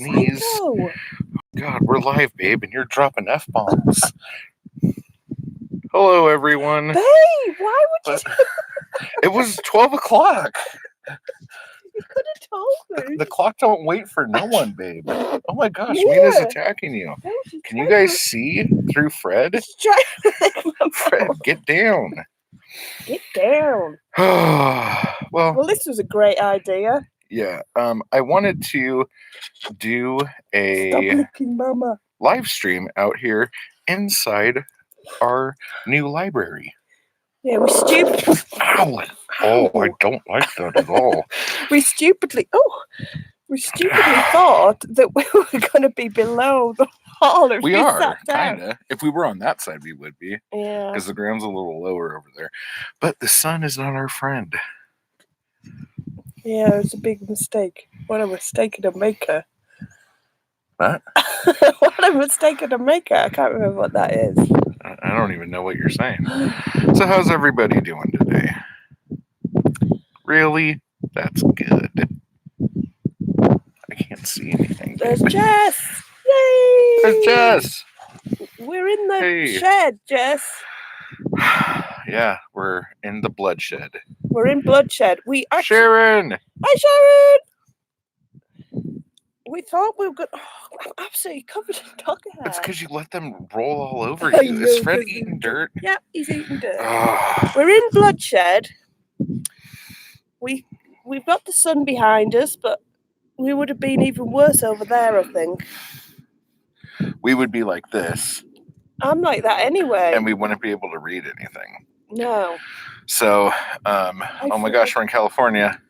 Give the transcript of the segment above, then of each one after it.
sneeze. Psycho. God, we're live, babe, and you're dropping F-bombs. Hello, everyone. Babe, why would you? It was 12 o'clock. You could have told me. The clock don't wait for no one, babe. Oh my gosh, Yeah. Mina's attacking you. No, she's Can you trying guys see through Fred? She's trying to lick my Fred, mouth. get down. Get down. Well, This was a great idea. yeah. I wanted to do Stop a licking mama. live stream out here inside our new library. Yeah, we stupidly. Ow! Oh, I don't like that at all. We stupidly thought that we were going to be below the hall if We we are, sat down. kind of. If we were on that side, we would be. Yeah. Because the ground's a little lower over there. But the sun is not our friend. Yeah, it was a big mistake. What a mistake to make her. What? What a mistake to make her. I can't remember what that is. I don't even know what you're saying. So how's everybody doing today? Really? That's good. I can't see anything. There's Jess. Yay! There's Jess. We're in the Hey. shed, Jess. Yeah, we're in the bloodshed. We're in bloodshed. We actually. Sharon! Hi, Sharon. We thought we were good. Oh, I'm absolutely covered in dog hair. It's because you let them roll all over I you. know, Is Fred 'cause eating dirt? Yeah, he's eating dirt. Oh, We're in bloodshed. We've got the sun behind us, but we would have been even worse over there, I think. we would be like this, I'm like that anyway. and we wouldn't be able to read anything. No. So, oh my gosh, we're in California.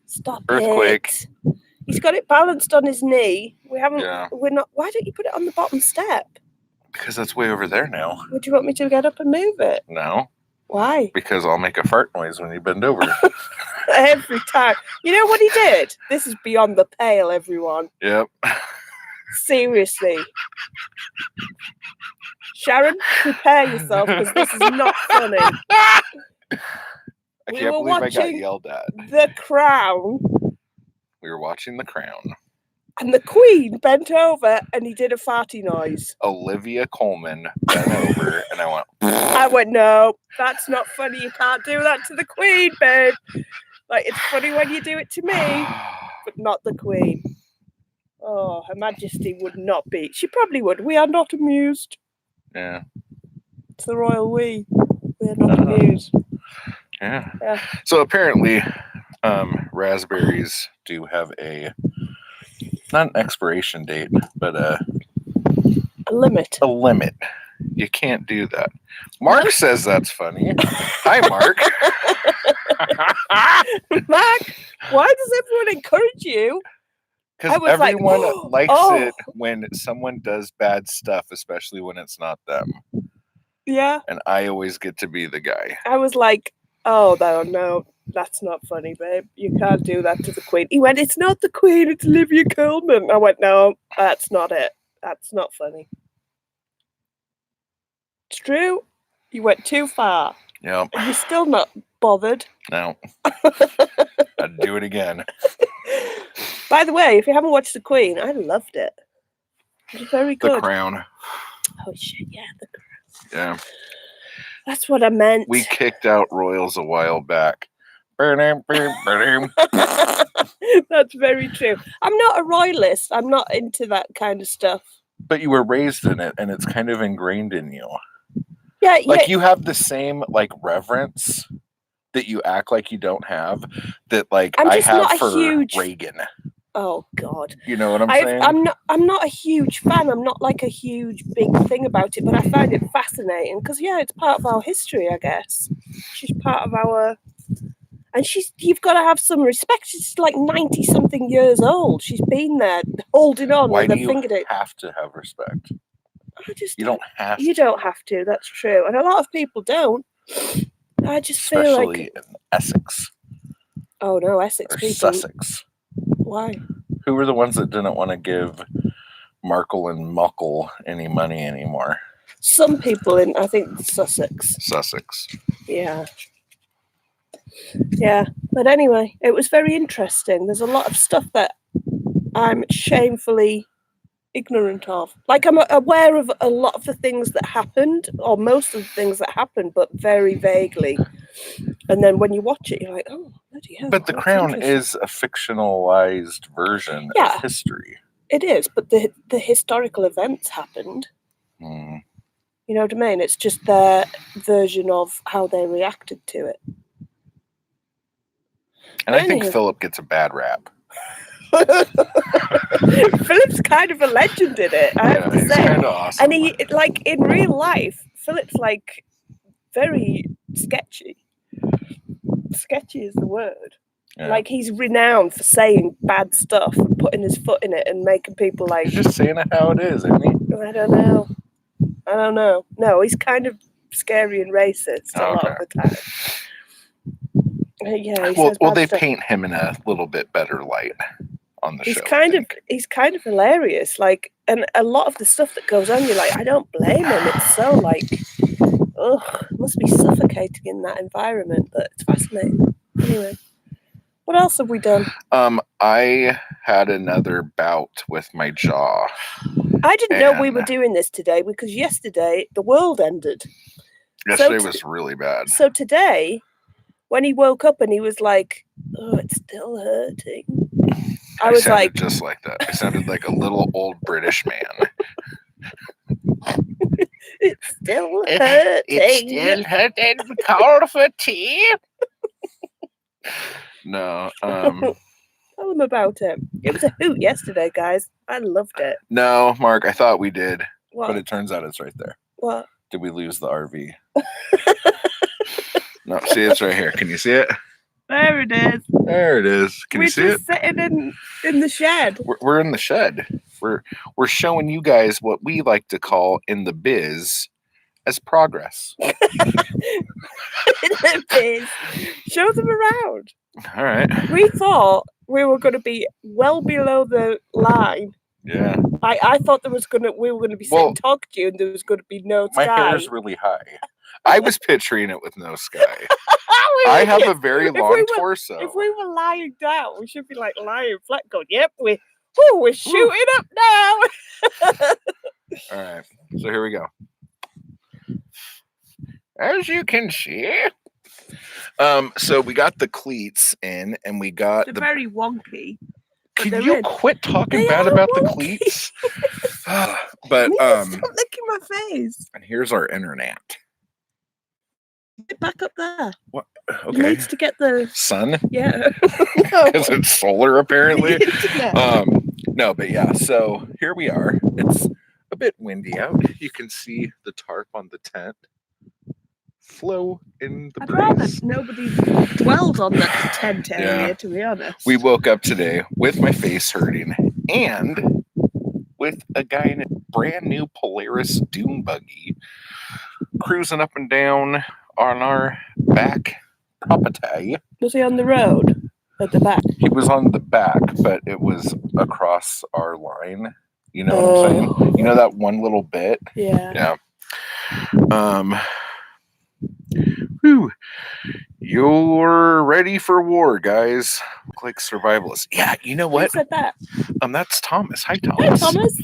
Stop Earthquake. it. He's got it balanced on his knee. We haven't. Yeah. We're not. Why don't you put it on the bottom step? Because that's way over there now. Would you want me to get up and move it? No, Why? because I'll make a fart noise when you bend over. Every time. You know what he did? This is beyond the pale, everyone. Yep. Seriously. Sharon, prepare yourself because this is not funny. I We can't were believe I got watching- yelled at. The Crown, We were watching The Crown. and the Queen bent over and he did a farty noise. Olivia Colman bent over, and I went, I went, no, that's not funny. You can't do that to the Queen, babe. Like, it's funny when you do it to me, but not the Queen. Oh, Her Majesty would not be. She probably would. We are not amused. yeah, It's the royal we. We are not amused. yeah. Yeah. So apparently, raspberries do have not an expiration date, but A limit. a limit. You can't do that. Mark says that's funny. Hi, Mark. Mark, why does everyone encourage you? I Because was like, everyone likes oh. it when someone does bad stuff, especially when it's not them. Yeah. And I always get to be the guy. I was like, oh, no, that's not funny, babe. You can't do that to the Queen. He went, it's not the Queen, it's Olivia Colman. I went, no, that's not it. That's not funny. It's true. You went too far. Yep. And you're still not bothered. No. I'd do it again. By the way, if you haven't watched The Queen, I loved it. It was very The good. Crown. Oh, shit, yeah, The Crown. Yeah. That's what I meant. We kicked out royals a while back. Ba-dum, ba-dum. That's very true. I'm not a royalist. I'm not into that kind of stuff. But you were raised in it, and it's kind of ingrained in you. Yeah, Like you have the same reverence that you act like you don't have. That I'm I just have not a for huge- Reagan. Oh God. You know what I'm saying? I'm not a huge fan. I'm not like a huge big thing about it, but I find it fascinating because it's part of our history, I guess. She's part of our, and you've got to have some respect. She's like 90 something years old. She's been there holding on Why with do her you fingertip. have to have respect? You don't have You to. don't have to. That's true, and a lot of people don't. I just feel Especially like, in Essex oh no, Essex or people. Sussex. Why? Who were the ones that didn't want to give Markle and Muckle any money anymore? Some people in, I think, Sussex. Sussex. Yeah. Yeah. But anyway, it was very interesting. There's a lot of stuff that I'm shamefully ignorant of. Like, I'm aware of a lot of the things that happened, or most of the things that happened, but very vaguely. And then when you watch it, you're like, oh, bloody hell. But The that's Crown interesting. is a fictionalized version Yeah. of history. It is, but the historical events happened. Hmm. You know what I mean? It's just their version of how they reacted to it. And I think Anywho. Philip gets a bad rap. Philip's kind of a legend in it, I have to he's say. kind of awesome. And he, like, in real life, Philip's like very sketchy. Sketchy is the word. Yeah. Like, he's renowned for saying bad stuff, putting his foot in it, and making people like. He's just saying it how it is, isn't he? I don't know. No, he's kind of scary and racist a lot of the time. Yeah. Well, they paint him in a little bit better light on the show. He's kind of hilarious. Like, and a lot of the stuff that goes on, you're like, I don't blame him. It's so like, ugh, must be suffocating in that environment. But it's fascinating. Anyway, what else have we done? I had another bout with my jaw. I didn't know we were doing this today because yesterday the world ended. Yesterday was really bad. So today, when he woke up and he was like, "Oh, it's still hurting," I was like, just like that. I sounded like a little old British man. It's still hurting. It's still hurting. Call for tea. No. Tell them about it. It was a hoot yesterday, guys. I loved it. No, Mark, I thought we did. What? But it turns out it's right there. What? Did we lose the RV? No, see, it's right here. Can you see it? There it is. There it is. Can you see it? We're just sitting in the shed. We're in the shed. We're showing you guys what we like to call in the biz as progress. In the biz. Show them around. All right. We thought we were going to be well below the line. Yeah. I thought we were going to be sitting talking to you, and there was going to be no sky. My hair's really high. I was picturing it with no sky. I have a very long torso. If we were lying down, we should be like lying flat, going, "Yep, we're shooting up now." All right, so here we go. As you can see, so we got the cleats in, and we got they're very wonky. Can you quit talking bad about the cleats? But stop licking my face. And here's our internet. Back up there. What? It Okay. needs to get the sun. Yeah. Because it's solar, apparently. No, but yeah. So here we are. It's a bit windy out. You can see the tarp on the tent flow in the breeze. I'd rather nobody dwelled on that tent area, to be honest. We woke up today with my face hurting and with a guy in a brand new Polaris dune buggy cruising up and down on our back property. Was he on the road at the back? He was on the back, but it was across our line. You know what I'm saying? You know that one little bit? Yeah. Yeah. Whew. You're ready for war, guys. Look like survivalists. Yeah, you know what? Who said that? That's Thomas. Hi, Hey, Thomas. Thomas.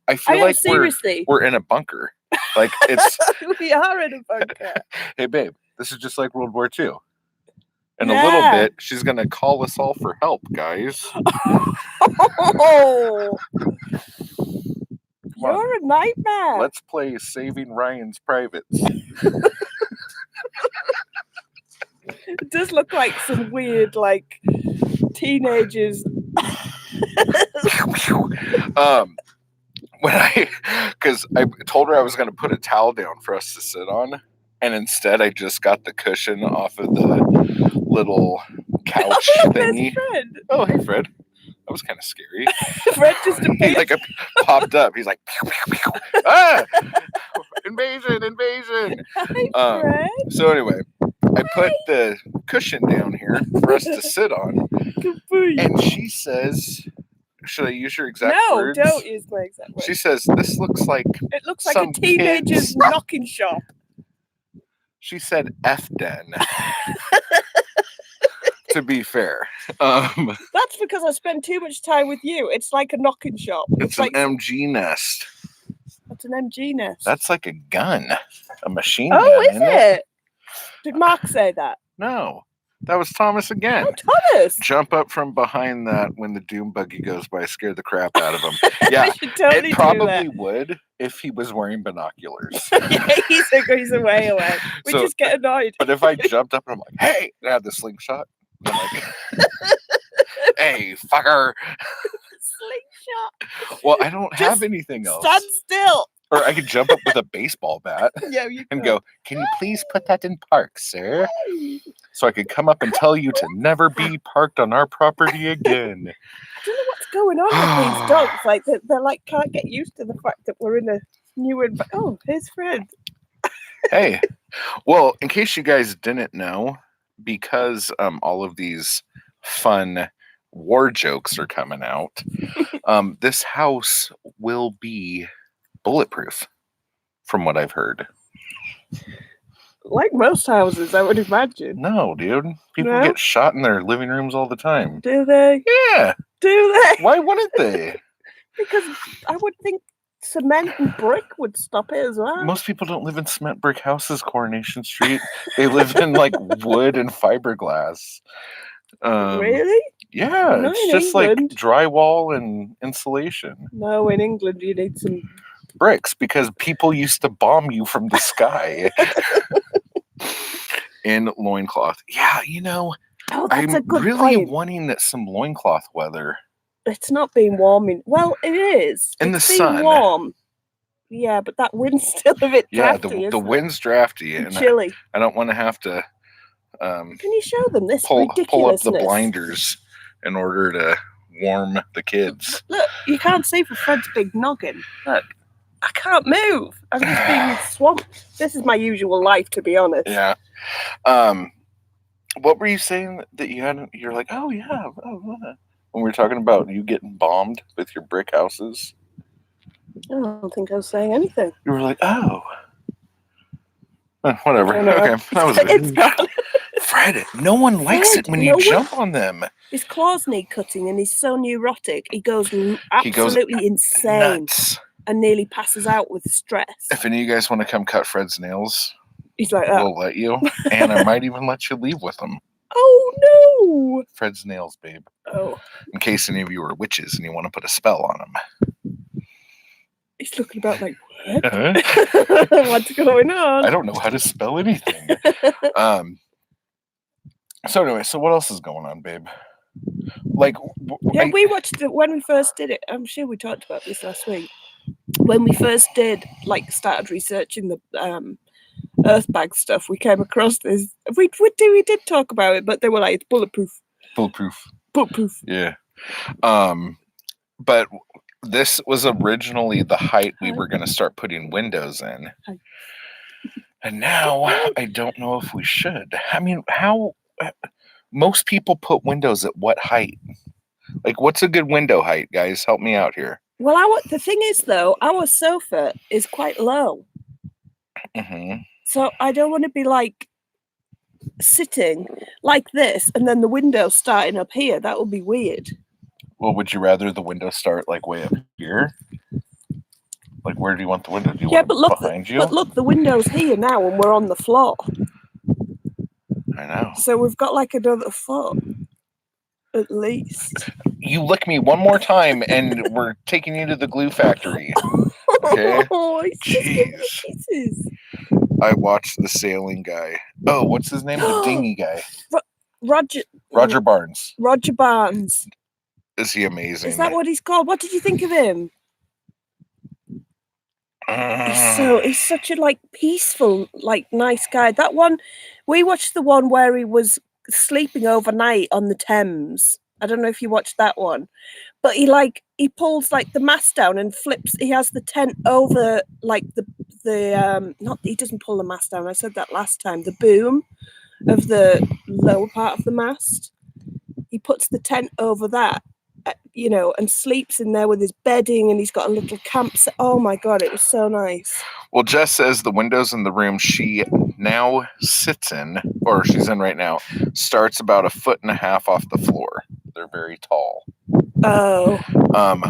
I feel like seriously. we're in a bunker. Like it's we are in a bunker. Hey babe, this is just like World War II. In a little bit, she's gonna call us all for help, guys. Oh, you're a nightmare. Let's play Saving Ryan's Privates. It does look like some weird, like, teenagers. Because I told her I was going to put a towel down for us to sit on, and instead I just got the cushion off of the little couch thingy. Fred. Oh, hey, Fred. That was kind of scary. Fred just appeared. He like popped up. He's like, pew, pew, pew. Ah! Invasion. Hi, Fred. So anyway, I put the cushion down here for us to sit on, and she says, should I use your exact words? No, don't use my exact words. She says, this looks like it looks like a teenager's knocking shop. She said F-den. to be fair. That's because I spend too much time with you. It's like a knocking shop. It's an like MG nest. That's an MG nest. That's like a gun, a machine Oh, gun. is isn't it? Did Mark say that? No, that was Thomas again. Oh, Thomas! Jump up from behind that when the doom buggy goes by, scare the crap out of him. Yeah, We should totally it probably would if he was wearing binoculars. Yeah, he's away. We So- just get annoyed. But if I jumped up and I'm like, "Hey," and I had the slingshot, I'm like, "Hey, fucker!" Slingshot. Well, I don't have Just anything else. Stand still. Or I could jump up with a baseball bat Yeah, you and could. go, "Can you please put that in park, sir?" So I could come up and tell you to never be parked on our property again. I don't know what's going on with these dogs. Like they're like can't get used to the fact that we're in a new environment. Oh, here's Fred. Hey, well, in case you guys didn't know, because all of these fun war jokes are coming out, this house will be bulletproof, from what I've heard. Like most houses, I would imagine. No, dude. People No? get shot in their living rooms all the time. Do they? Yeah. Do they? Why wouldn't they? Because I would think cement and brick would stop it as well. Most people don't live in cement brick houses, Coronation Street. They live in like wood and fiberglass. Really? Yeah, Not it's in just England. like drywall and insulation. No, in England you need some. Bricks, because people used to bomb you from the sky in loincloth. Yeah, Oh, that's a I'm good really point. wanting some loincloth weather. It's not been warming. Well, it is. In the It's been sun. warm. Yeah, but that wind's still a bit Yeah, drafty, the isn't it? wind's drafty, And and chilly. I don't want to have to Can you show them this pull up ridiculousness? the blinders in order to warm the kids. Look, you can't see for Fred's big noggin. Look, I can't move. I'm just being swamped. This is my usual life, to be honest. Yeah. What were you saying that you hadn't? You're like, oh yeah. When we were talking about you getting bombed with your brick houses, I don't think I was saying anything. you were like, oh. Whatever. I know. Okay, that was It's it. gone. Fred, no one likes it Fred, when no you one- jump on them. His claws need cutting, and he's so neurotic. He goes absolutely insane Nuts. and nearly passes out with stress. If any of you guys want to come cut Fred's nails, He's like, that. we'll let you, and I might even let you leave with them. Oh Fred's nails, babe. no! Oh, In case any of you are witches and you want to put a spell on them. he's looking about like, what? I What's going on? don't know how to spell anything. So anyway, so what else is going on, babe? Like, Yeah, we watched it when we first did it. I'm sure we talked about this last week. When we first started researching the Earthbag stuff, we came across this. We did talk about it, but they were like, it's bulletproof. bulletproof. Yeah. But this was originally the height we were going to start putting windows in. Hi. And now I don't know if we should. I mean, how most people put windows at what height? Like, what's a good window height, guys? Help me out here. Well, the thing is, though, our sofa is quite low. Hmm. So I don't want to be like sitting like this and then the window starting up here. That would be weird. Well, would you rather the window start like way up here? Like, where do you want the window? Do you Yeah, want but it look, behind you? but look, the window's here now and we're on the floor. I know. So we've got like another foot at least. You lick me one more time and we're taking you to the glue factory. Okay. Oh, he's just giving me Jeez. kisses. I watched the sailing guy. Oh, what's his name? The dinghy guy. Roger Barnes. Roger Barnes. Is he amazing? Is that what he's called? What did you think of him? He's such a like peaceful, like nice guy. That one, we watched the one where he was sleeping overnight on the Thames. I don't know if you watched that one, but he pulls like the mast down and flips. He has the tent over like he doesn't pull the mast down. I said that last time. The boom of the lower part of the mast. He puts the tent over that and sleeps in there with his bedding, and he's got a little campsite. Oh my God, it was so nice. Well, Jess says the windows in the room she now sits in, or she's in right now, starts about 1.5 feet off the floor. They're very tall. Oh,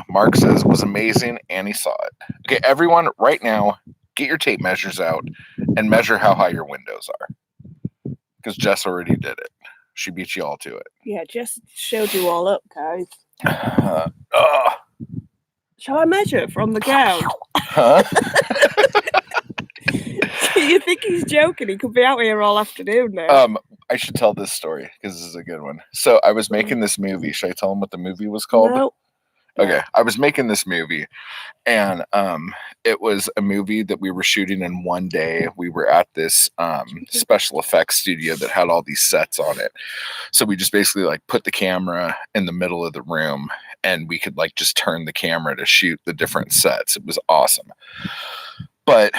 Mark says it was amazing and he saw it. Okay, everyone, right now, get your tape measures out and measure how high your windows are. Because Jess already did it. She beat you all to it. yeah, just showed you all up, guys. Oh, Shall I measure from the ground? huh? You think he's joking? He could be out here all afternoon now. I should tell this story because this is a good one. So I was making this movie. Should I tell them what the movie was called? No. Okay, I was making this movie, and it was a movie that we were shooting in one day. We were at this special effects studio that had all these sets on it. So we just basically like put the camera in the middle of the room, and we could like just turn the camera to shoot the different sets. It was awesome. But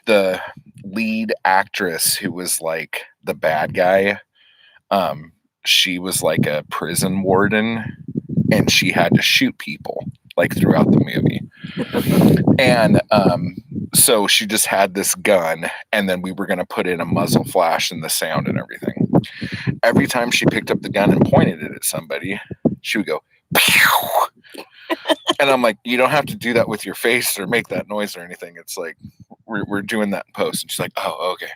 the lead actress who was like the bad guy, she was like a prison warden, and she had to shoot people like throughout the movie. And so she just had this gun, and then we were going to put in a muzzle flash and the sound and everything. Every time she picked up the gun and pointed it at somebody, she would go, pew! And I'm like, you don't have to do that with your face or make that noise or anything. It's like, we're doing that in post. And she's like, oh, okay.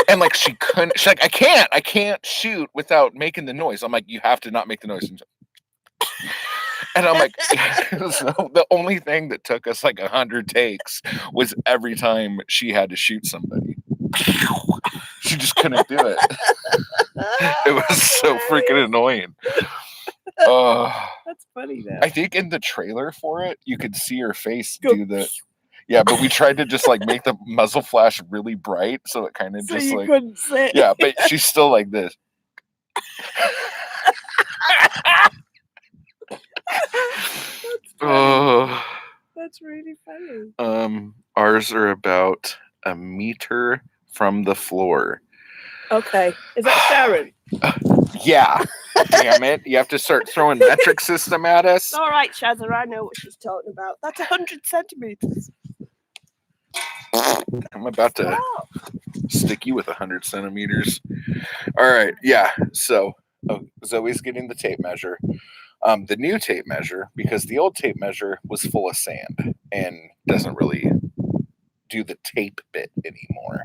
And like she's like, I can't shoot without making the noise. I'm like, you have to not make the noise. And I'm like, so the only thing that took us like 100 takes was every time she had to shoot somebody. She just couldn't do it. It was so freaking annoying. That's funny though. I think in the trailer for it, you could see her face do the. Yeah, but we tried to just like make the muzzle flash really bright, so it kind of So just you like. couldn't sit. Yeah, but she's still like this. Oh. That's really funny. Ours are about 1 meter from the floor. Okay, is that Sharon? Yeah. Damn it! You have to start throwing metric system at us. All right, Shazza, I know what she's talking about. That's 100 centimeters. I'm about to stick you with 100 centimeters. All right, yeah. So Zoe's getting the tape measure. The new tape measure, because the old tape measure was full of sand and doesn't really do the tape bit anymore.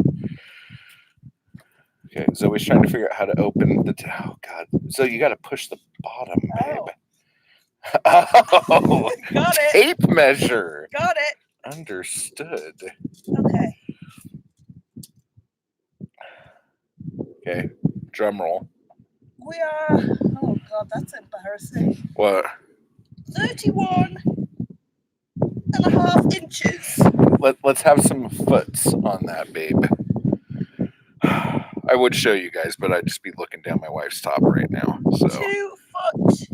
Okay, Zoe's trying to figure out how to open the. Oh God! So you got to push the bottom, babe. Oh, Got it. Tape measure. Got it. Understood. Okay. Okay, drum roll. We are. Oh God, that's embarrassing. What? 31.5 inches. Let's have some foots on that, babe. I would show you guys, but I'd just be looking down my wife's top right now. So 2 foot.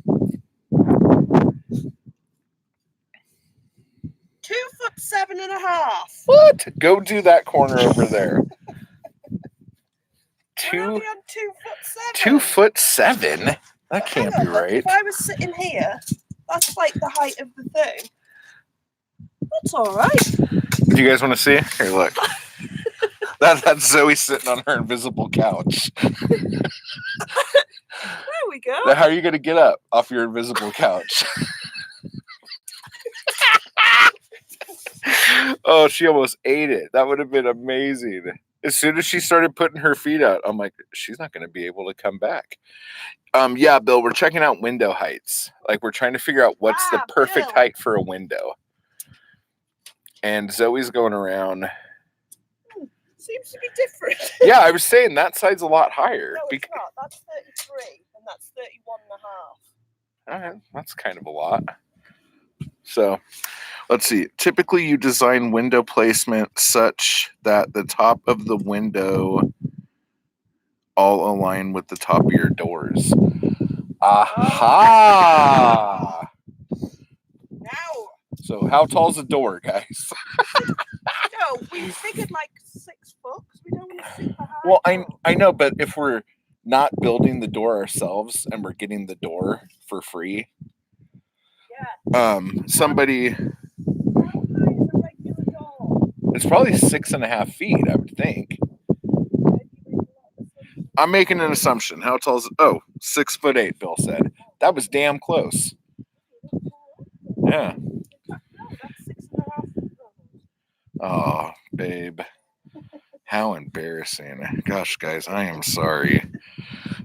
2'7.5". What? Go do that corner over there. We're only on 2'7". 2'7"? That can't Hang be on, look, right. If I was sitting here, that's like the height of the thing. That's all right. Do you guys want to see? Here, look. That's Zoe sitting on her invisible couch. There we go. Now, how are you going to get up off your invisible couch? Oh, she almost ate it. That would have been amazing. As soon as she started putting her feet out, I'm like, she's not going to be able to come back. Yeah, Bill, we're checking out window heights. Like, we're trying to figure out what's the perfect Bill. height for a window. And Zoe's going around. Seems to be different. Yeah, I was saying that side's a lot higher. No, it's not. That's 33, and that's 31.5. That's kind of a lot. So, let's see. Typically, you design window placement such that the top of the window all align with the top of your doors. Aha! Now. So, how tall's the door, guys? No, we figured like 6 foot. We don't want to super high. Well, I know, but if we're not building the door ourselves and we're getting the door for free. Yeah. Somebody, How high is a regular door? it's probably 6.5 feet, I would think. I'm making an assumption. How tall is it? Oh, 6'8", Bill said. That was damn close. Yeah. No, that's 6.5 feet. Oh, babe. How embarrassing. Gosh, guys, I am sorry.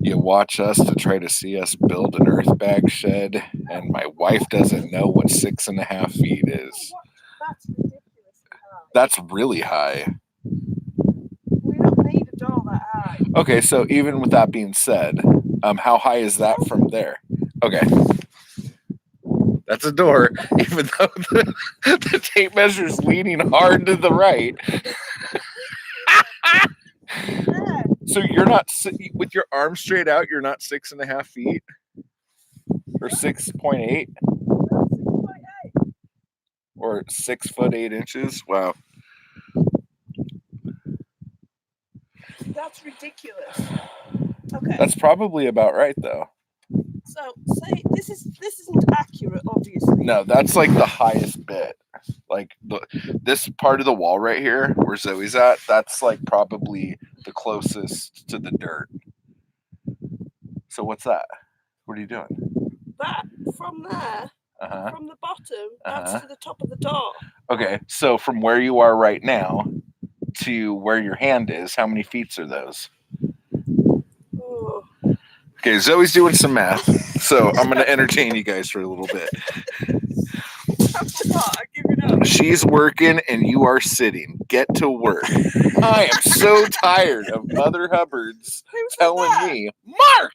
You watch us to try to see us build an earth bag shed, and my wife doesn't know what 6.5 feet is. That's ridiculous. That's really high. We don't need a door that high. Okay, so even with that being said, how high is that from there? Okay. That's a door, even though the tape measure is leaning hard to the right. Yeah. So you're not, with your arm straight out, you're not 6.5 feet? Or 6.8? Or 6'8". Wow. That's ridiculous. Okay. That's probably about right, though. So say this isn't accurate, obviously. No, that's like the highest bit. Like this part of the wall right here, where Zoe's at, that's like probably the closest to the dirt. So what's that? What are you doing? That from there, Uh-huh. from the bottom, that's Uh-huh. to the top of the door. Okay, so from where you are right now to where your hand is, how many feet are those? Oh. Okay, Zoe's doing some math, so I'm going to entertain you guys for a little bit. I forgot. I give it up. She's working and you are sitting. Get to work. I am so tired of Mother Hubbard's Who's telling that? me, Mark!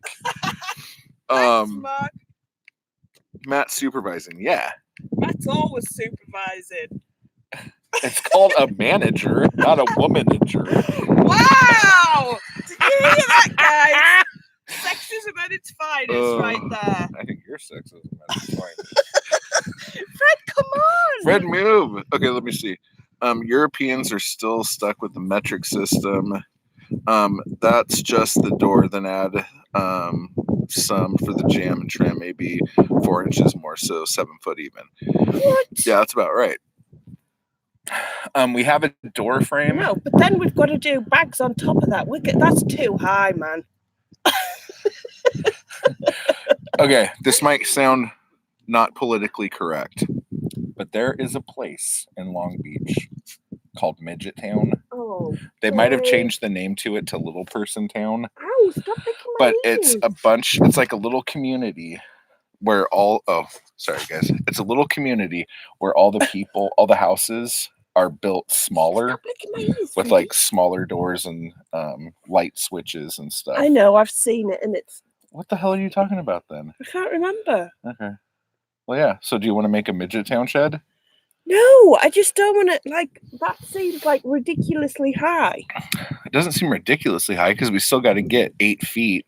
Thanks, Mark. Matt's supervising. Yeah. Matt's always supervising. It's called a manager, not a womanager. Wow! Did you hear that, guys? Sexism at its finest right there. I think you're sexist. Fine. Fred, come on! Fred, move. Okay, let me see. Europeans are still stuck with the metric system. That's just the door. Then add some for the jam and trim, maybe 4 inches more, so 7 foot even. What? Yeah, that's about right. We have a door frame. No, but then we've got to do bags on top of that. That's too high, man. Okay, this might sound not politically correct, but there is a place in Long Beach called Midget Town. Oh. They might have boy. changed the name to it to Little Person Town, Ow, stop licking my but it's ears. a bunch, it's like a little community where it's a little community where all the people, all the houses are built smaller Stop licking my ears, with Freddy. like smaller doors and light switches and stuff. I know, I've seen it, and it's. What the hell are you talking about then? I can't remember. Okay. Well, yeah. So do you want to make a Midget Town shed? No, I just don't want to. Like, that seems like ridiculously high. It doesn't seem ridiculously high because we still got to get 8 feet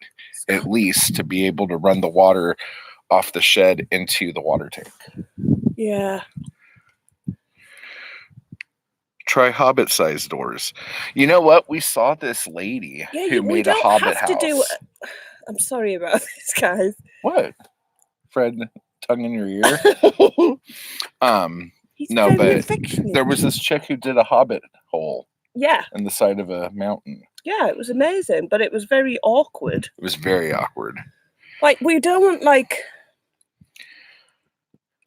at least to be able to run the water off the shed into the water tank. Yeah. Try Hobbit-sized doors. You know what? We saw this lady who we made a don't Hobbit have house. to do. I'm sorry about this, guys. What? Fred, tongue in your ear? He's No, very but affectionate. there was this chick who did a Hobbit hole Yeah, in the side of a mountain. yeah, it was amazing, but it was very awkward. It was very awkward. Like, we don't want, like.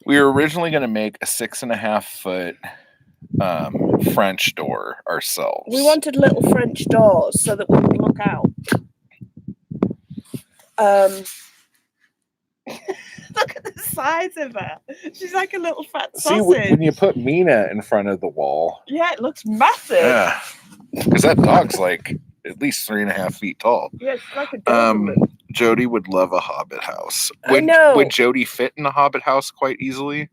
We were originally going to make a 6.5 foot French door ourselves. We wanted little French doors so that we could look out. Look at the size of her. She's like a little fat See, sausage. when you put Mina in front of the wall, Yeah, it looks massive. yeah, because that dog's like at least 3.5 feet tall. Yeah, it's like a Doberman. Jody would love a Hobbit house. I know. Would Jody fit in a Hobbit house quite easily?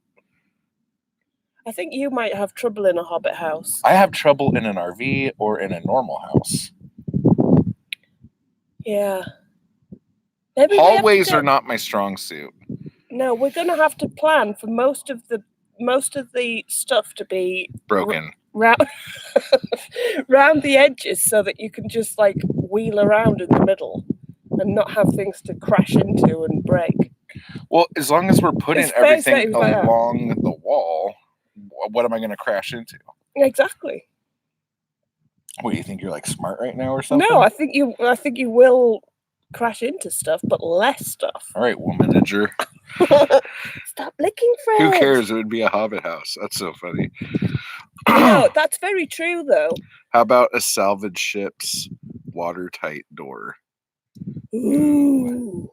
I think you might have trouble in a Hobbit house. I have trouble in an RV or in a normal house. Yeah. Maybe we have to Hallways do- are not my strong suit. No, we're gonna have to plan for most of the stuff to be Broken. round round the edges so that you can just like wheel around in the middle. and not have things to crash into and break. Well, as long as we're putting His face, everything he was like that. along the wall, what am I going to crash into? Exactly. What do you think? You're like smart right now or something? No, I think you will crash into stuff, but less stuff. All right, womanager. Stop licking, Fred. Who cares? It would be a Hobbit house. That's so funny. No, that's very true, though. How about a salvage ship's watertight door? Ooh,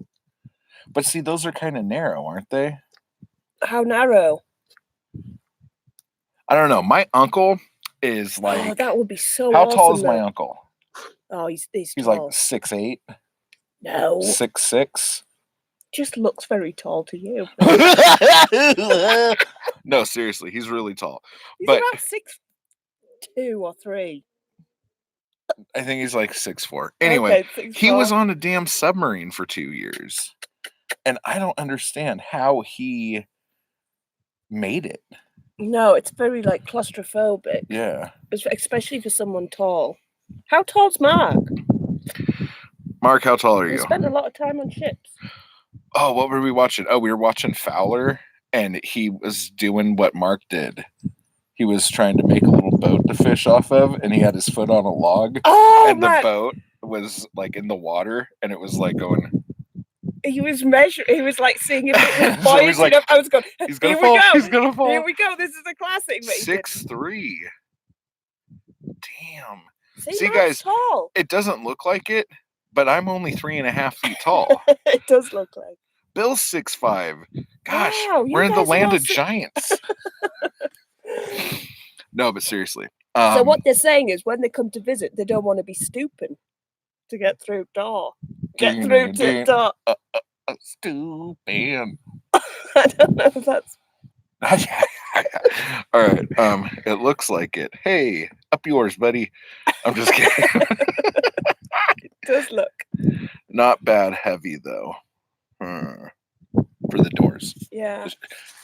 But see, those are kind of narrow, aren't they? how narrow? I don't know. My uncle is like. Oh, that would be so. How awesome, tall is my though. uncle? Oh, he's He's tall. like 6'8", No, 6'6". just looks very tall to you. No, seriously, he's really tall. He's But about 6'2" or 3. I think he's like 6'4". Anyway, Okay, he was 6'4". on a damn submarine for 2 years. And I don't understand how he made it. No, it's very like claustrophobic, Yeah. especially for someone tall. How tall's Mark? Mark, how tall are We you? spent a lot of time on ships. Oh, what were we watching? Oh, we were watching Fowler, and he was doing what Mark did. He was trying to make a little boat to fish off of, and he had his foot on a log, Oh, and the right. boat was like in the water, and it was like going. He was measuring. He was like seeing if it was So buoyant he's like, enough. I was going. He's gonna Here fall. we go. He's gonna fall. Here we go. This is a classic. But he didn't. 6'3". Damn. See, Mark's guys, tall. It doesn't look like it, but I'm only 3.5 feet tall. It does look like. Bill's 6'5". Gosh, Wow, you we're in the guys are land all of giants. No, but seriously. So what they're saying is, when they come to visit, they don't want to be stooping to get through door. Get through to door. Stupid. I don't know if that's. All right. It looks like it. Hey, up yours, buddy. I'm just kidding. It does look. Not bad heavy though. For the doors. Yeah.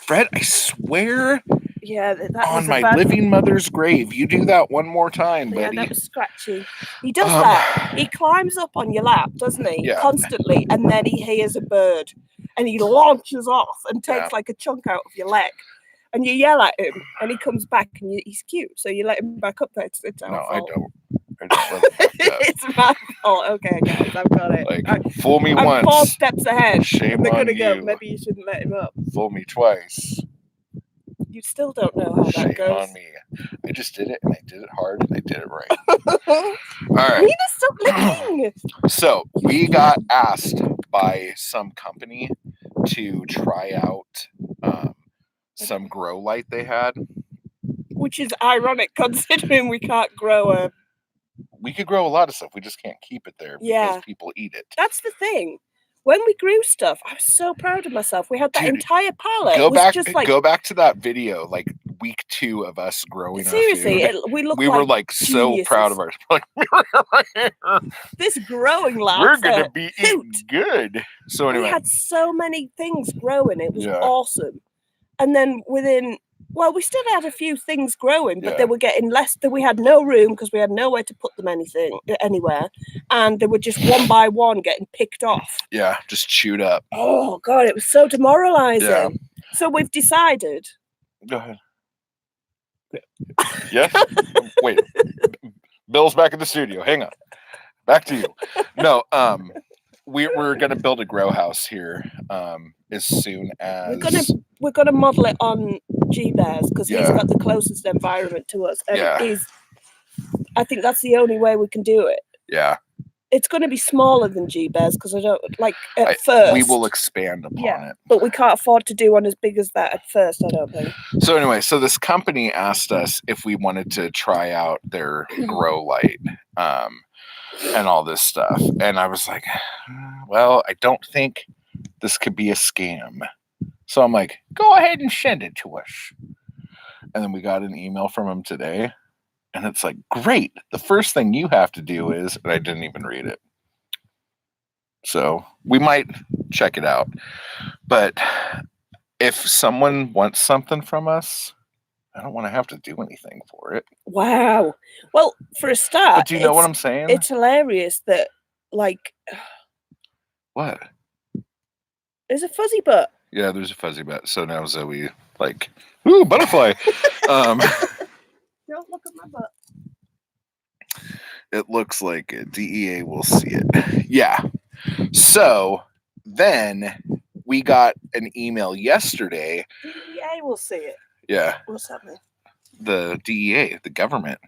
Fred, I swear Yeah, that on was a my bad. living mother's grave, you do that one more time, Yeah, buddy. that was scratchy. He does that. He climbs up on your lap, doesn't he? Yeah. Constantly, and then he hears a bird, and he launches off and takes like a chunk out of your leg, and you yell at him, and he comes back, and he's cute, so you let him back up there. It's our No, fault. I don't. I just let it fuck up. It's my fault. Okay, guys, I've got it. Like, fool me I'm once. 4 steps ahead. Shame and they're on gonna go. you. Maybe you shouldn't let him up. Fool me twice. You still don't know how Shame that goes. on me. I just did it, and I did it hard, and I did it right. All right. Nina, stop licking. So we got asked by some company to try out some grow light they had. Which is ironic considering we can't grow a. We could grow a lot of stuff. We just can't keep it there because people eat it. That's the thing. When we grew stuff, I was so proud of myself. We had that Dude, entire palette. Go It was back. just like, Go back to that video, like week 2 of us growing. seriously, our food. we looked. We were like so geniuses. proud of ourselves. Like, we were right here. This growing lab. We're gonna be eating good. So anyway, we had so many things growing. It was Yeah. awesome. And then well, we still had a few things growing, but Yeah. they were getting less. That we had no room because we had nowhere to put them anywhere, and they were just one by one getting picked off. yeah, just chewed up. Oh God, it was so demoralizing. Yeah. So we've decided. Go ahead. Yes. Wait. Bill's back in the studio. Hang on. Back to you. No. We're gonna build a grow house here. As soon as We're gonna model it on G-Bears because he's Yeah. got the closest environment to us, and Yeah. I think that's the only way we can do it. Yeah. It's going to be smaller than G-Bears because I don't like at first. We will expand upon it. But we can't afford to do one as big as that at first, I don't think. So anyway, so this company asked us if we wanted to try out their grow light and all this stuff. And I was like, well, I don't think this could be a scam. So I'm like, go ahead and send it to us. And then we got an email from them today. And it's like, great. The first thing you have to do is, and I didn't even read it. So we might check it out. But if someone wants something from us, I don't want to have to do anything for it. Wow. Well, for a start, But do you know what I'm saying? It's hilarious that, like, What? There's a fuzzy butt. Yeah, there's a fuzzy butt. So now Zoe, like, ooh, butterfly. Don't look at my butt. It looks like it. DEA will see it. Yeah. So then we got an email yesterday. DEA will see it. Yeah, What's happening? the DEA, the government.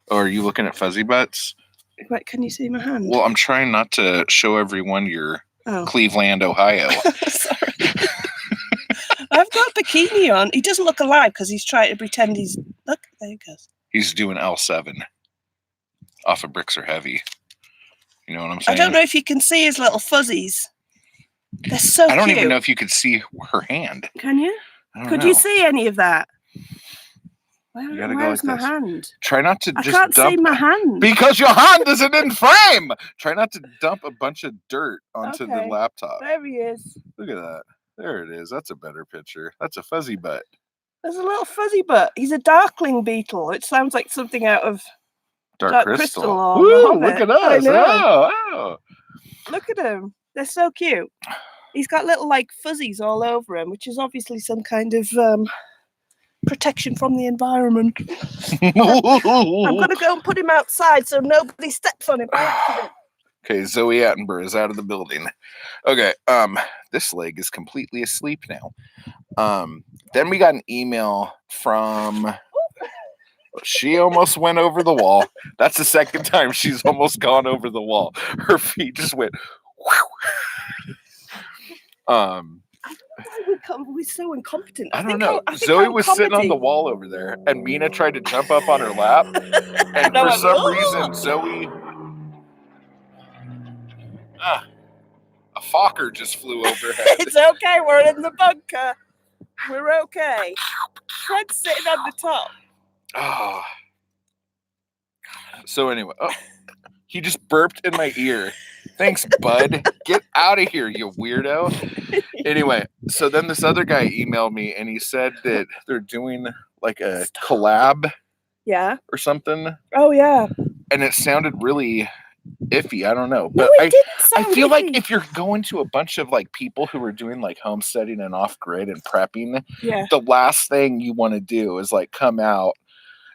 Or are you looking at fuzzy butts? Wait, can you see my hand? Well, I'm trying not to show everyone your Oh. Cleveland, Ohio. Sorry. I've got a bikini on. He doesn't look alive because he's trying to pretend he's... Look, there he goes. He's doing L7 off of Bricks Are Heavy. You know what I'm saying? I don't know if you can see his little fuzzies. They're so cute. I don't even know if you could see her hand. Can you? I don't Could know. you see any of that? You gotta go Where's like my this. hand? Try not to I just can't dump... see my hand. Because your hand isn't in frame! Try not to dump a bunch of dirt onto the Okay. laptop. There he is. Look at that. There it is. That's a better picture. That's a fuzzy butt. There's a little fuzzy butt. He's a darkling beetle. It sounds like something out of Dark Crystal Crystal. or Woo, The look Hobbit. at I us. know. Oh. Look at him. They're so cute. He's got little like fuzzies all over him, which is obviously some kind of protection from the environment. I'm gonna go and put him outside so nobody steps on him by accident. Okay, Zoe Attenborough is out of the building. Okay, this leg is completely asleep now. Then we got an email from... She almost went over the wall. That's the second time she's almost gone over the wall. Her feet just went... We're so incompetent. I don't know. Zoe was sitting on the wall over there, and Mina tried to jump up on her lap, and for some reason, Zoe... a Fokker just flew overhead. It's okay. We're in the bunker. We're okay. Fred's sitting on the top. Oh. So anyway, he just burped in my ear. Thanks, bud. Get out of here, you weirdo. Anyway, so then this other guy emailed me, and he said that they're doing like a collab Yeah. or something, Oh yeah. and it sounded really iffy. I don't know, No, but it didn't sound I feel like iffy. if you're going to a bunch of like people who are doing like homesteading and off grid and prepping, Yeah. the last thing you want to do is like come out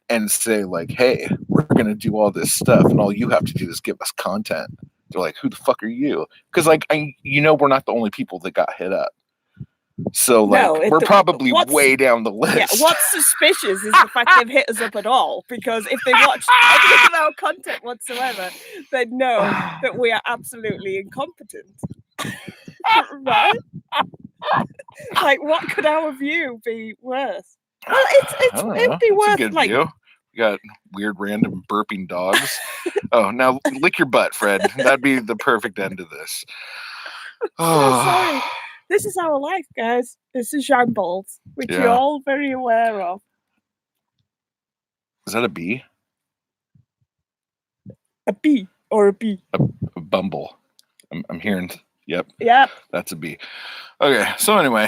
and say like, hey, we're going to do all this stuff and all you have to do is give us content. They're like, who the fuck are you? Because like, we're not the only people that got hit up. So like, No, we're probably way down the list. Yeah, what's suspicious is the fact they've hit us up at all, because if they watched any of our content whatsoever, they'd know that we are absolutely incompetent. Right? Like, what could our view be worse? Well, it'd be It's a worth good like... view. You got weird random burping dogs. Oh, now lick your butt, Fred. That'd be the perfect end to this. So sorry. This is our life, guys. This is shambles, which you're all very aware of. Is that a bee? A bee or a bee? A bumble. I'm hearing. Yep. Yep. That's a bee. Okay. So anyway,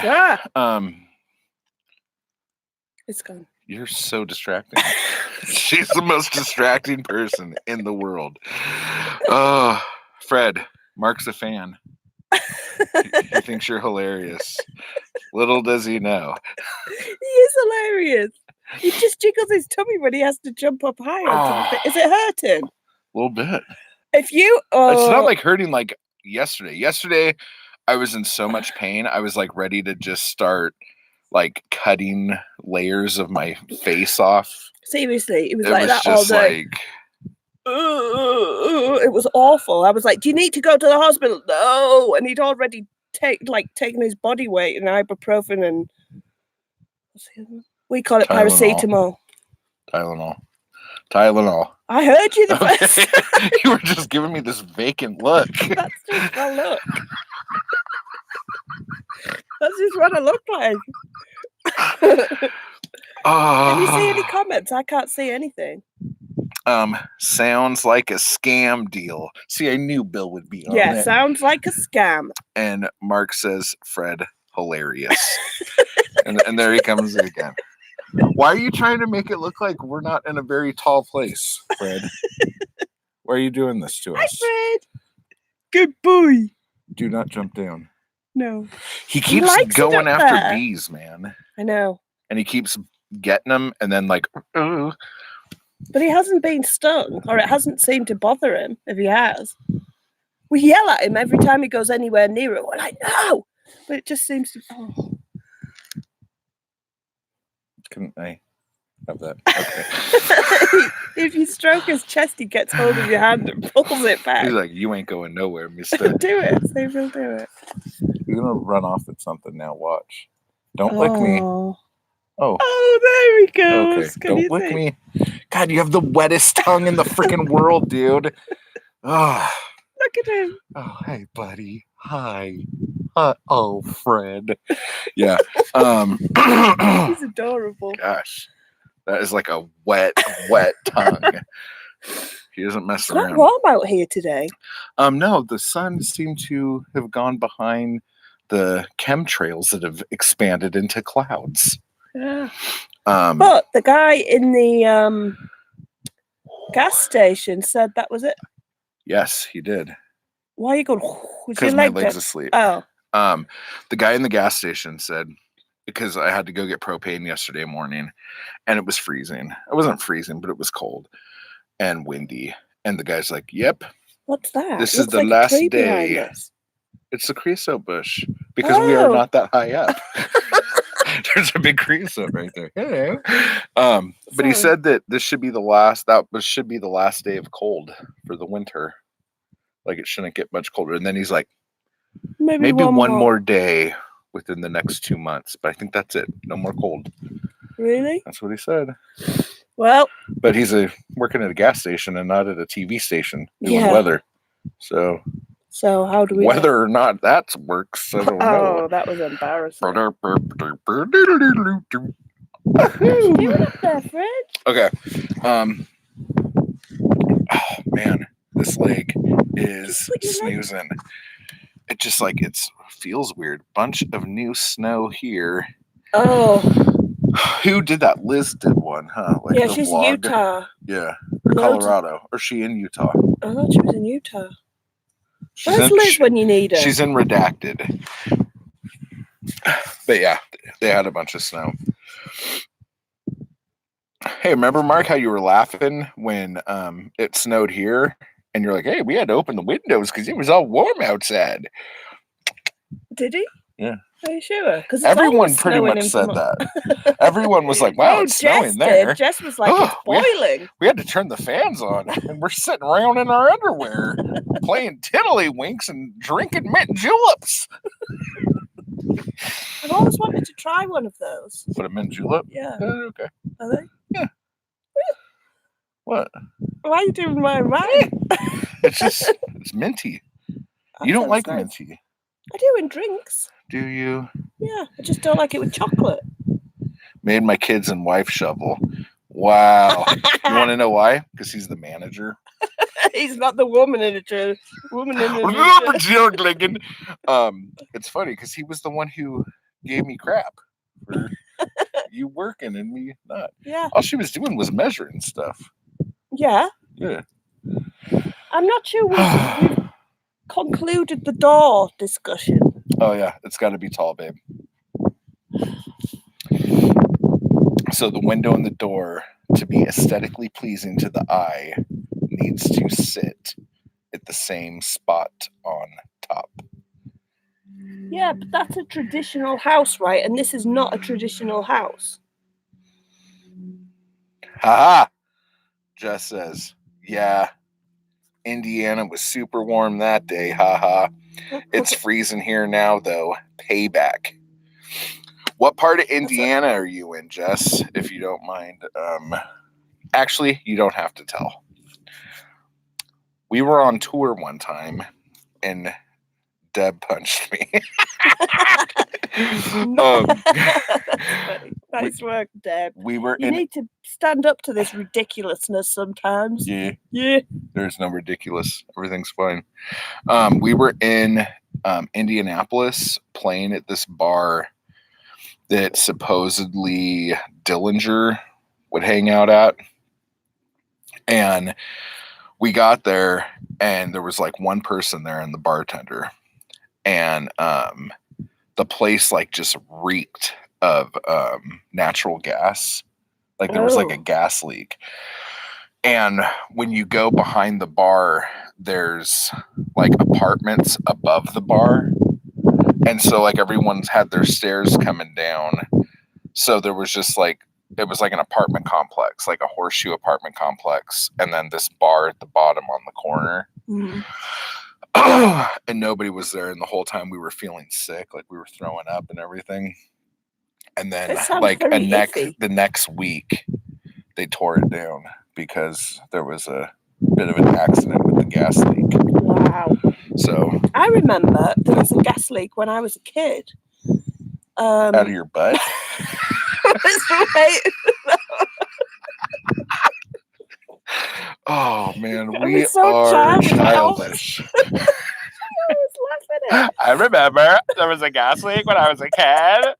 It's gone. You're so distracting. She's the most distracting person in the world. Oh, Fred, Mark's a fan. He thinks you're hilarious. Little does he know. He is hilarious. He just jiggles his tummy when he has to jump up higher. Is it hurting? A little bit. If you... It's not like hurting like yesterday. Yesterday, I was in so much pain. I was like ready to just start like cutting layers of my face off. Seriously, it was like that all day. Like... It was awful. I was like, do you need to go to the hospital? No. And he'd already taken his body weight and ibuprofen and we call it paracetamol. Tylenol. I heard you the first time. You were just giving me this vacant look. That's just a look. That's just what I look like. Can you see any comments? I can't see anything. Sounds like a scam deal. See, I knew Bill would be on it. Yeah, sounds like a scam. And Mark says, Fred, hilarious. and there he comes again. Why are you trying to make it look like we're not in a very tall place, Fred? Why are you doing this to us? Hi, Fred. Good boy. Do not jump down. No. He keeps likes it going up after there. bees, man. I know. And he keeps getting them and then like, "Ooh." But he hasn't been stung, or it hasn't seemed to bother him if he has. We yell at him every time he goes anywhere near it. We're like, no! But it just seems to... Oh. Can I have that? Okay. If you stroke his chest, he gets hold of your hand and pulls it back. He's like, you ain't going nowhere, mister. Do it. See if he'll do it. He's gonna run off at something now. Watch. Don't lick me. Oh. Oh. Oh, there he goes. Okay. Can Don't you lick see? me. God, you have the wettest tongue in the freaking world, dude. Oh. Look at him. Oh, hey, buddy. Hi. Oh, Fred. Yeah. He's adorable. Gosh, that is like a wet tongue. He doesn't mess It's not around. warm out here today. No, the sun seemed to have gone behind the chemtrails that have expanded into clouds. Yeah. Um, But the guy in the gas station said that was it. yes, he did. Why are you going? Was your Because my leg leg's dead? asleep. Oh, The guy in the gas station said, because I had to go get propane yesterday morning and it was freezing. It wasn't freezing, but it was cold and windy. And the guy's like, yep, what's that? this is Looks the like a last tree behind day. us. It's the creosote bush because we are Oh. not that high up. There's a big creosote right there. Hello. But he Sorry. said that this should be the last. Should be the last day of cold for the winter. Like it shouldn't get much colder. And then he's like, maybe one more day within the next 2 months. But I think that's it. No more cold. Really? That's what he said. Well, But he's working at a gas station and not at a TV station doing Yeah. weather. So how do we know? whether or not that works, I don't know. Oh, that was embarrassing. Okay. Doing up there, Fred? Oh man, this leg is Put your leg- snoozing. It just like it feels weird. Bunch of new snow here. Oh, Who did that? Liz did one, huh? Like yeah, the she's vlog. Utah. Yeah, or No, Colorado, or she in Utah? I thought she was in Utah. She's Where's in, Liz when you need her? she's in Redacted. But yeah, they had a bunch of snow. Hey, remember Mark how you were laughing when it snowed here, and you're like, "Hey, we had to open the windows because it was all warm outside." Did he? Yeah. Are you sure? Because Everyone pretty much said that. Everyone was like, "Wow, it's snowing Jess there." did. Jess was like, it's Oh, boiling. We had to turn the fans on, and we're sitting around in our underwear, playing tiddlywinks and drinking mint juleps. I've always wanted to try one of those. What, a mint julep? Yeah. Okay. Are they? What? Why are you doing my mind? It's minty. You don't like minty, I do in drinks. do you? Yeah. I just don't like it with chocolate. Made my kids and wife shovel. Wow. You want to know why? Because he's the manager. He's not the woman in the church. It's funny because he was the one who gave me crap for you working and me not. Yeah. All she was doing was measuring stuff. Yeah. Yeah. I'm not sure we've concluded the door discussion. Oh yeah, it's got to be tall, babe. So the window and the door, to be aesthetically pleasing to the eye, needs to sit at the same spot on top. Yeah, but that's a traditional house, right? And this is not a traditional house. Haha! Jess says, yeah, Indiana was super warm that day, haha. It's freezing here now, though. Payback. What part of Indiana are you in, Jess, if you don't mind? Actually, you don't have to tell. We were on tour one time, and Deb punched me. That's funny. Nice work, Deb. We were You need to stand up to this ridiculousness sometimes. Yeah, Yeah. there's no ridiculous. Everything's fine. We were in Indianapolis playing at this bar that supposedly Dillinger would hang out at. And we got there, and there was like one person there and the bartender. and the place like just reeked of natural gas. Like there was like a gas leak. And when you go behind the bar, there's like apartments above the bar. And so like everyone's had their stairs coming down. So there was just like, it was like an apartment complex, like a horseshoe apartment complex. And then this bar at the bottom on the corner. Mm-hmm. And nobody was there. And the whole time we were feeling sick, like we were throwing up and everything. And then like the next week, they tore it down because there was a bit of an accident with the gas leak. Wow. So I remember there was a gas leak when I was a kid. Out of your butt? Oh man, we are childish. I remember there was a gas leak when I was a kid.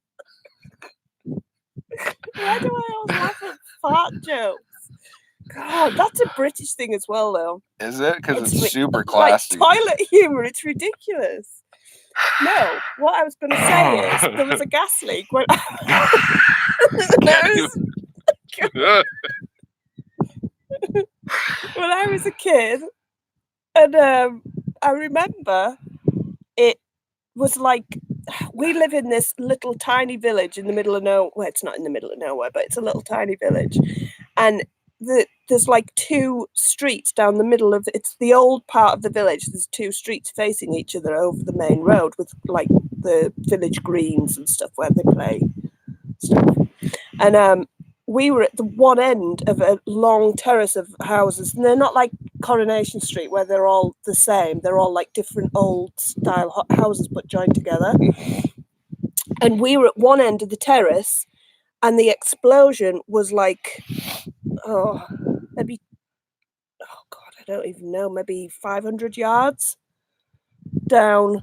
Why do I always laugh at fart jokes? God, that's a British thing as well, though. Is it? Because it's super classy. Like toilet humor, it's ridiculous. No, what I was going to say is there was a gas leak when when I was a kid, and I remember it was like, we live in this little tiny village in the middle of nowhere. Well, it's not in the middle of nowhere, but it's a little tiny village, and there's like two streets down the middle of it's the old part of the village. There's two streets facing each other over the main road with like the village greens and stuff where they play stuff. And we were at the one end of a long terrace of houses, and they're not like Coronation Street where they're all the same. They're all like different old style houses but joined together. And we were at one end of the terrace, and the explosion was like, maybe, oh God, I don't even know, maybe 500 yards down,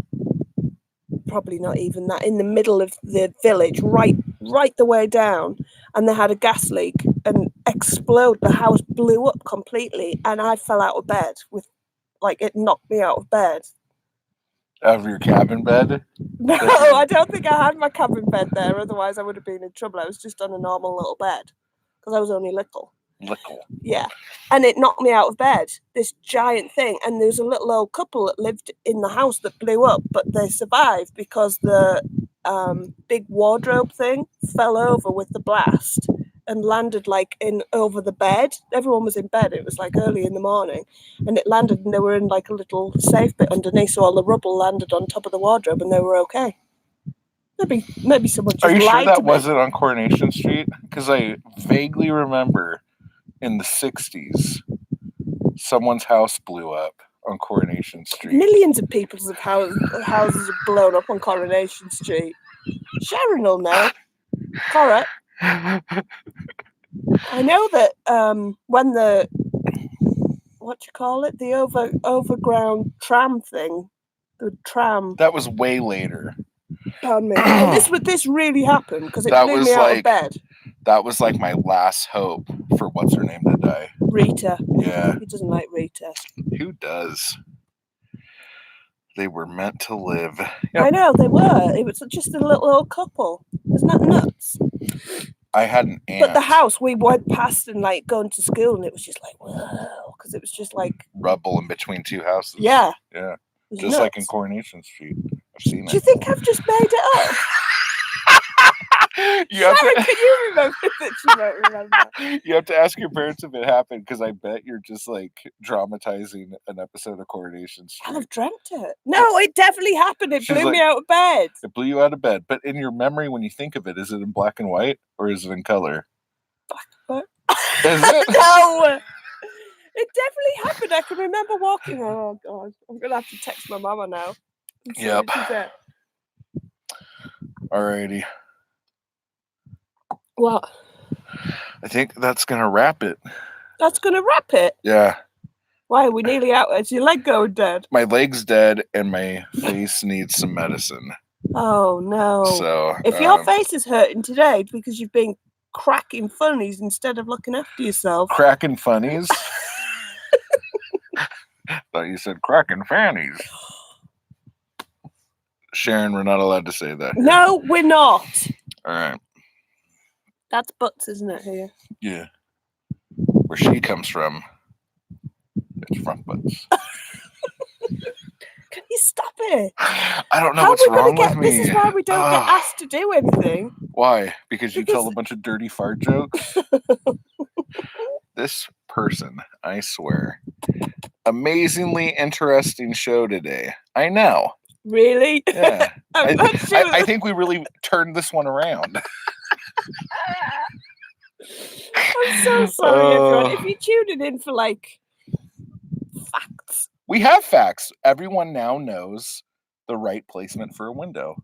probably not even that, in the middle of the village, right the way down. And they had a gas leak and explode. The house blew up completely, and I fell out of bed with, like, it knocked me out of bed. Out of your cabin bed? No, I don't think I had my cabin bed there. Otherwise, I would have been in trouble. I was just on a normal little bed because I was only little. Yeah. And it knocked me out of bed, this giant thing. And there was a little old couple that lived in the house that blew up, but they survived because the big wardrobe thing fell over with the blast and landed like in over the bed. Everyone was in bed. It was like early in the morning, and it landed, and they were in like a little safe bit underneath, so all the rubble landed on top of the wardrobe, and they were okay. Maybe someone just lied to me. Are you sure that wasn't on Coronation Street? Because I vaguely remember in the 60s, someone's house blew up on Coronation Street. Millions of people's houses have blown up on Coronation Street. Sharon will know. Correct. I know that when the the overground tram thing, the tram. That was way later. Pardon me. And this really happened because it blew me out of bed. That was like my last hope for what's her name to die. Rita. Yeah. Who doesn't like Rita? Who does? They were meant to live. Yep. I know, they were. It was just a little old couple. Isn't that nuts? I had an aunt. But the house, we went past and like going to school, and it was just like, whoa, because it was just like rubble in between two houses. Yeah. Yeah. Just nuts. Like in Coronation Street. I've seen it. Do you think I've just made it up? Sharon, can you remember that you won't remember? You have to ask your parents if it happened, because I bet you're just like dramatizing an episode of Coronation Street. I've dreamt it. No, it definitely happened. It blew me out of bed. It blew you out of bed. But in your memory, when you think of it, is it in black and white or is it in color? Black and white. Is it? No. It definitely happened. I can remember walking. Oh God, I'm gonna have to text my mama now. Yep. Alrighty. What? I think that's gonna wrap it. That's gonna wrap it? Yeah. Why are we nearly out? Is your leg going dead? My leg's dead and my face needs some medicine. Oh no. So if your face is hurting today because you've been cracking funnies instead of looking after yourself. Cracking funnies? Thought you said cracking fannies. Sharon, we're not allowed to say that. here. No, we're not. All right. That's butts, isn't it? Here. Yeah. Where she comes from, it's front butts. Can you stop it? I don't know How what's are we wrong gonna with get? me. This is why we don't get Ah. asked to do anything. Why? Because you tell Because- a bunch of dirty fart jokes? This person, I swear. Amazingly interesting show today. I know. Really? Yeah. I'm not sure. I think we really turned this one around. I'm so sorry, everyone. If you're tuning in for like facts, We have facts. Everyone now knows the right placement for a window.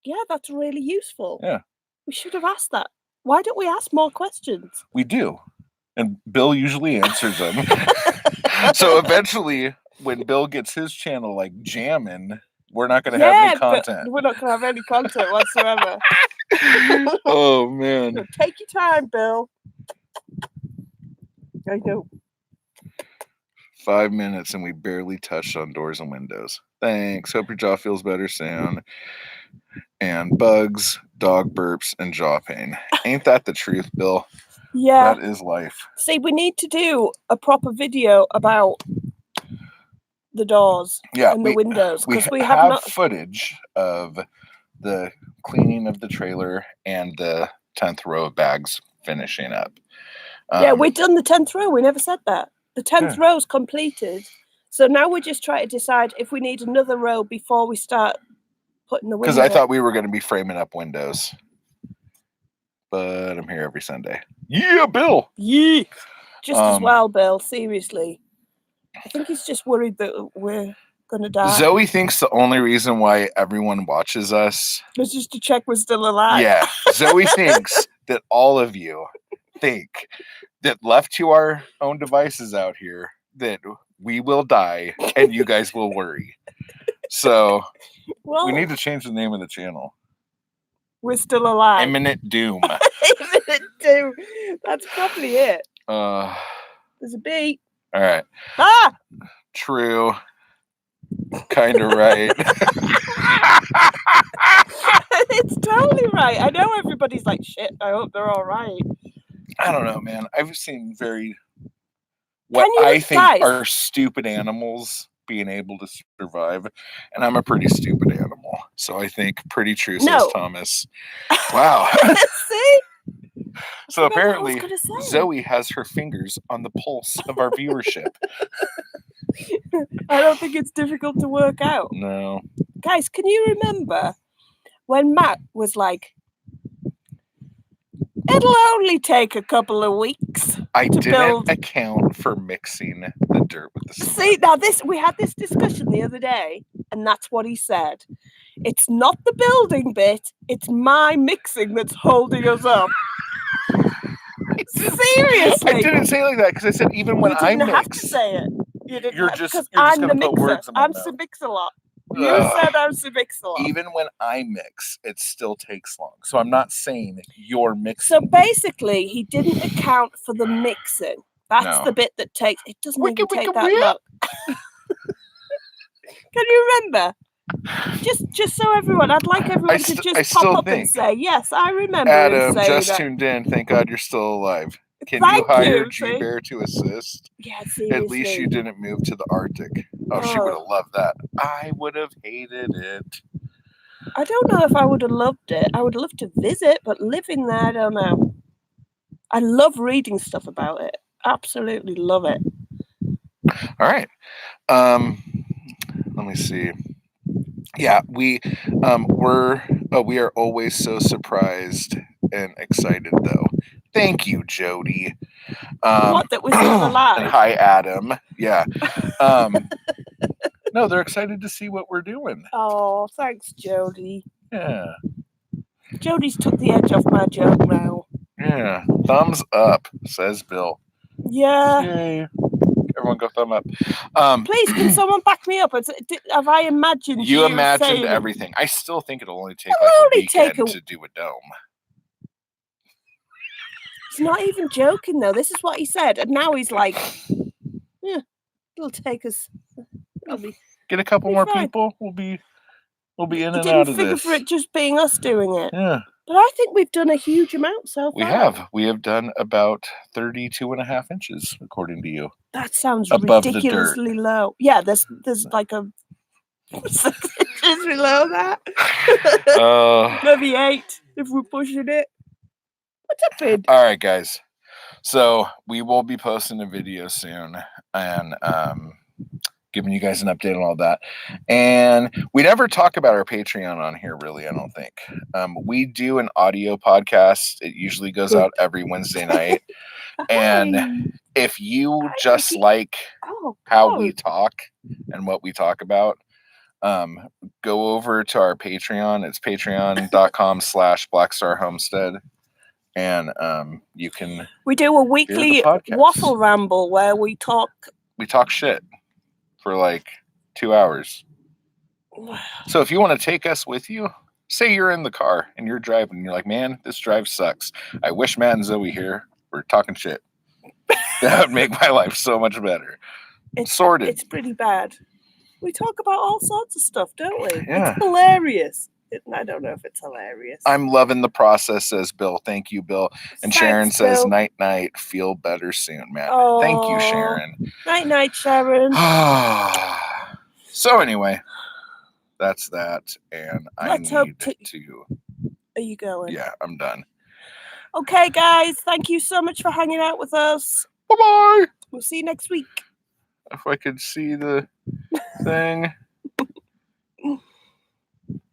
yeah, that's really useful. Yeah. We should have asked that. Why don't we ask more questions? We do. And Bill usually answers them. So eventually, when Bill gets his channel like jamming, we're not going to have any but content. we're not going to have any content whatsoever. Oh, man. So take your time, Bill. I know. 5 minutes and we barely touched on doors and windows. Thanks. Hope your jaw feels better soon. And bugs, dog burps, and jaw pain. Ain't that the truth, Bill? Yeah. That is life. See, we need to do a proper video about the doors Yeah, and the windows we because we have have not. footage of the cleaning of the trailer and the 10th row of bags finishing up. Yeah, we've done the 10th row. We never said that. The 10th row's completed. So now we're just trying to decide if we need another row before we start putting the windows. Because I thought we were going to be framing up windows. But I'm here every Sunday. Yeah, Bill. Yeah. Just as Um, well, Bill. Seriously. I think he's just worried that we're going to die. Zoe thinks the only reason why everyone watches us. It's just to check we're still alive. Yeah. Zoe thinks that all of you think that left to our own devices out here, that we will die and you guys will worry. So Well, we need to change the name of the channel. we're still alive. Imminent Doom. Dude, that's probably it. All There's a beat. right. Ah! True. Kind of right. It's totally right. I know everybody's like, shit, I hope they're all right. I don't know, man. I've seen what you I think guys- are stupid animals being able to survive, and I'm a pretty stupid animal. So I think pretty true, says No. Thomas. Wow. See? So Forgot what I was apparently gonna say. Zoe has her fingers on the pulse of our viewership. I don't think it's difficult to work out. No. Guys, can you remember when Matt was like, it'll only take a couple of weeks? I To didn't build- account for mixing the dirt with the cement. See, now we had this discussion the other day, and that's what he said. It's not the building bit, it's my mixing that's holding us up. Seriously. I didn't say it like that because I said even when you I didn't have to mix. say it. You didn't You're have, just- because you're just I'm gonna the put mixer. words in my I'm mouth. Sir Mix-a-Lot. You Ugh. said I'm Sir Mix-a-Lot. Even when I mix, it still takes long. So I'm not saying you're mixing. So basically, he didn't account for the mixing. That's No. the bit that takes. It doesn't Wicka, even take wicka, that whip. long. Can you remember? Just so everyone, I'd like everyone I to still just pop up and think. say, "Yes, I remember him Adam saying just that." tuned in. Thank God you're still alive. Can Thank you hire you, see? G-Bear to assist? Yeah, seriously. At least you didn't move to the Arctic. Oh, she would have loved that. I would have hated it. I don't know if I would have loved it. I would love to visit, but living there, I don't know. I love reading stuff about it. Absolutely love it. All right. Let me see. Yeah, we are always so surprised and excited though. Thank you, Jody. What, that we're still And alive? hi, Adam. Yeah. No, they're excited to see what we're doing. Oh, thanks, Jody. Yeah. Jody's took the edge off my joke now. Yeah. Thumbs up, says Bill. Yeah. Yay. Everyone go thumb up. Please, can someone back me up? Have I imagined You imagined saying it? everything. I still think it'll only take It'll like a only take weekend a- to do a dome. He's not even joking, though. This is what he said. And now he's like, yeah, it'll take us. It'll be. Get a couple Be more fine. people. We'll be We'll be in You and didn't out of figure this. for it just being us doing it. Yeah, But I think we've done a huge amount so far. we have. We have done about 32.5 inches, according to you. That sounds Above the dirt. ridiculously low. Yeah, there's like a 6 inches below that. Maybe 8 if we're pushing it. What's up, Ed? All right, guys. So we will be posting a video soon and giving you guys an update on all that. And we never talk about our Patreon on here, really, I don't think. We do an audio podcast. It usually goes out every Wednesday night. And if you just like how we talk and what we talk about, go over to our Patreon. It's patreon.com/BlackStarHomestead. And you can we do a weekly podcast. waffle ramble where we talk shit for like 2 hours. So if you want to take us with you, say you're in the car and you're driving and you're like, man, this drive sucks. I wish Matt and Zoe here were talking shit. That would make my life so much better. Sorted. It's pretty bad. We talk about all sorts of stuff, don't we? Yeah. It's hilarious. I don't know if it's hilarious. I'm loving the process, says Bill. Thank you, Bill. And Thanks, Sharon says, Bill. night, night. Feel better soon, Matt. Oh, thank you, Sharon. Night, night, Sharon. So anyway, that's that. And Let's I hope need to... Are you going? Yeah, I'm done. Okay, guys. Thank you so much for hanging out with us. Bye-bye. We'll see you next week. If I could see the thing.